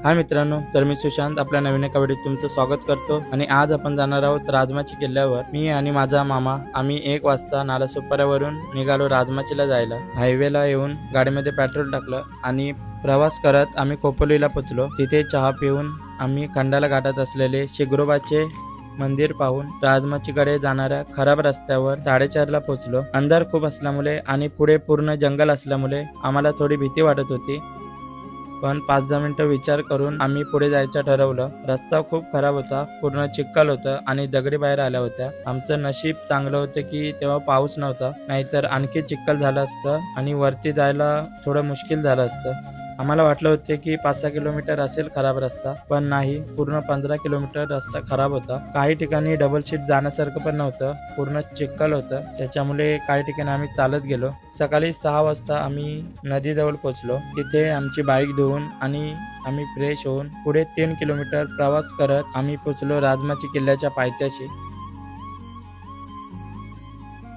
हाय मित्रांनो, तर मी सुशांत आपल्या नवीन एका व्हिडिओत तुमचं स्वागत करतो आणि आज आपण जाणार आहोत राजमाची किल्ल्यावर। मी आणि माझा मामा आम्ही 1 वाजता नालासोपाऱ्यावरून निघालो राजमाचीला जायला। हायवेला येऊन गाडीमध्ये पेट्रोल टाकलं आणि प्रवास करत आम्ही खोपोलीला पोहोचलो। तिथे चहा पिऊन आम्ही खंडाला घाटात असलेले शिग्रोबाचे मंदिर पाहून राजमाचीकडे जाणाऱ्या खराब रस्त्यावर 4:30ला पोहोचलो। अंधार खूप असल्यामुळे आणि पुढे पूर्ण जंगल असल्यामुळे आम्हाला थोडी भीती वाटत होती, पण 5-10 मिनिटं विचार करून आम्ही पुढे जायचं ठरवलं। रस्ता खूप खराब होता, पूर्ण चिखल होतं आणि दगडी बाहेर आल्या होत्या। आमचं नशीब चांगलं होतं की तेव्हा पाऊस नव्हता, नाहीतर आणखी चिखल झालं असतं आणि वरती जायला थोडं मुश्किल झालं असतं। आम्हाला वाटलं होतं की 5-6 किलोमीटर असेल खराब रस्ता, पण नाही, पूर्ण 15 किलोमीटर रस्ता खराब होता। काही ठिकाणी डबल सीट जाण्यासारखं पण नव्हतं, पूर्ण चिखल होतं, त्याच्यामुळे काही ठिकाणी आम्ही चालत गेलो। सकाळी 6 वाजता आम्ही नदीजवळ पोहोचलो। तिथे आमची बाईक धुवून आणि आम्ही फ्रेश होऊन पुढे 3 किलोमीटर प्रवास करत आम्ही पोहोचलो राजमाची किल्ल्याच्या पायथ्याशी।